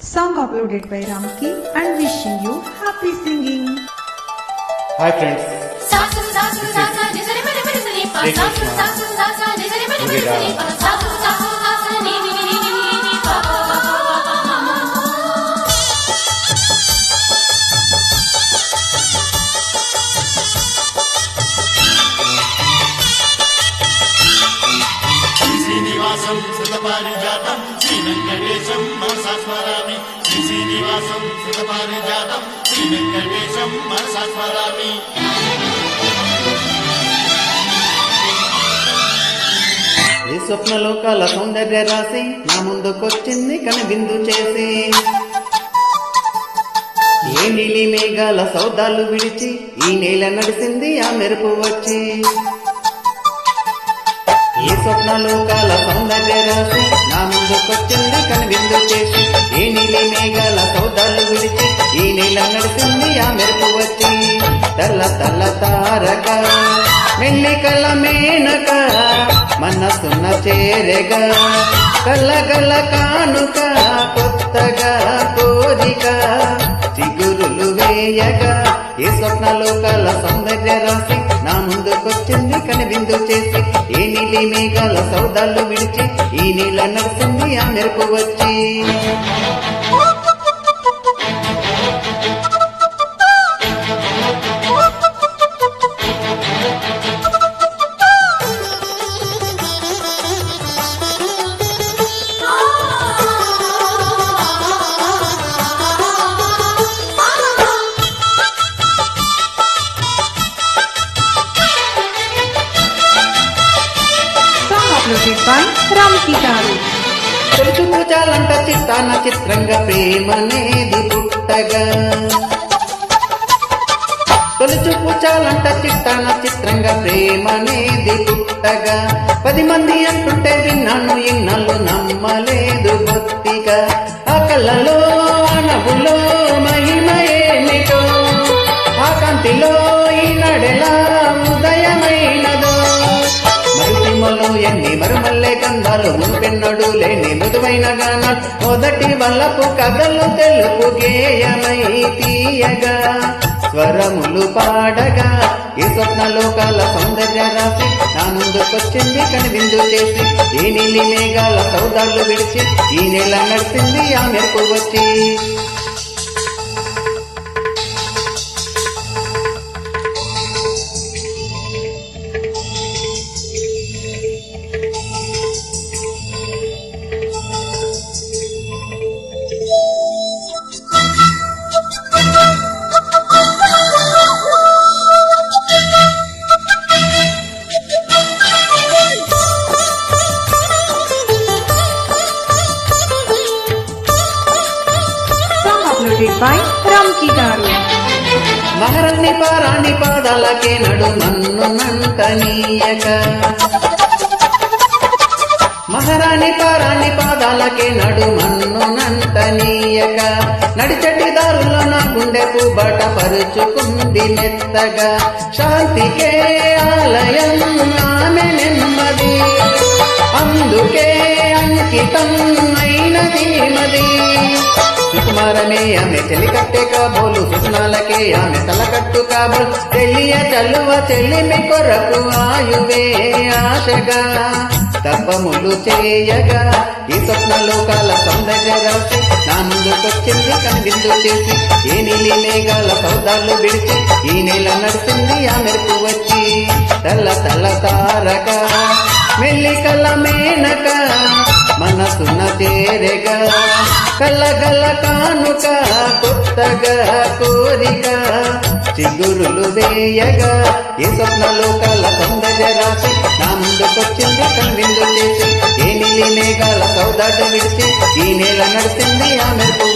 Song uploaded by Ramki and wishing you happy singing. Hi friends. Srinivasam సుతపారిజాతం Shri Venkatesham మనసా స్మరామి. శ్రీనివాసం సుతపారిజాతం శ్రీ వెంకటేశం మనసా స్మరామి. ఈ స్వప్నలోకాల సౌందర్య రాసి నా ముందుకొచ్చింది కనువిందు చేసి, ఏ నీలి మేఘాల సౌదాలు విడిచి ఈ నేల నడిసింది ఆ మెరుపు వచ్చి. ఈ స్వప్నలోకాల సౌందర్య రాసి నా ముందుకొచ్చింది కనువిందు చేసి, ఏ నీలి మేఘాల సౌదాలు విడిచి ఈ నేల నడిసింది ఆ మెరుపు వచ్చి. తల్ల తల్ల తారక మెల్లికల మేనక మనసున్న చేరగా, కల్లగల కానుక కొత్తగా కోరిక చిగురులు వేయగా. ఏ స్వప్నలోకాల సౌందర్య రాసి నా ముందుకొచ్చింది కనువిందు చేసి, ఏ నీలి మేఘాల సౌదాలు విడిచి ఈ నీల నడిసింది ఆ మెరుపు వచ్చి. Uploaded by Ramki Garu. తెలుసుకు చాలంట చిత్తాన చిత్రంగా ప్రేమనేది పుట్టగా, తొలుచుకు చాలంట చిత్తాన చిత్రంగా ప్రేమనేది పుట్టగా. 10 మంది అంటుంటే విన్నాను ఇన్నాళ్ళు నమ్మలేదు భక్తిగా. ఆ కళ్ళలో అనవులో మహిమ ఏమిటో, ఆ కాంతిలో ఈ నడెలా ఉదయమైనదో. మరుతిమలో ఎన్ని మరుమల్లే గంధాలు మునుపెన్నడు లేని మృదువైన గానం, మొదటి వల్లపు కథలు తెలుపు గేయమై తీయగా స్వరములు పాడగా. ఈ స్వప్నలోకాల సౌందర్య రాసి నా ముందుకొచ్చింది కనువిందు చేసి, ఈ నీలి మేఘాల సౌదాలు విడిచి ఈ నేల నడిసింది ఆ మెరుపు వచ్చి. Uploaded by Ramki Garu. మహరాణి పారాణి పాదాలకే నడు నన్ను నంటనీయక, మహారాణి పారాణి పాదాలకే నడు నన్ను నంటనీయక. నడిచటి దారుల్లో నా గుండెకు బట పరుచుకుంది మెత్తగా, శాంతికే ఆలయం ఆమె నెమ్మది, అందుకే అంకితం అయినది మది. సుకుమారమే ఆమె చెలి కట్టే కాబోలు, సుకునాలకే ఆమె తలకట్టు కాబోలు. చెల్లియ చల్లువ చెల్లిమి కొరకు ఆయువే ఆశగా తపములు చేయగా. ఈ స్వప్నలోకాల సౌందర్య రాసి నా ముందుకొచ్చింది కనువిందు చేసి, ఏ నీలి మేఘాల సౌదాలు విడిచి ఈ నేల నడిసింది ఆ మెరుపు వచ్చి. తల్ల తల్ల తారక మెల్లికల మేనక మనసున్న చేరగా, కల్లగల కానుక కొత్తగా కోరిక చిగురులు వేయగా. ఏ స్వప్నలోకాల సౌందర్య రాసి నా ముందుకొచ్చింది కనువిందు చేసి, ఏ నీలి మేఘాల సౌదాలు విడిచి ఈ నేల నడిసింది ఆ మెరుపు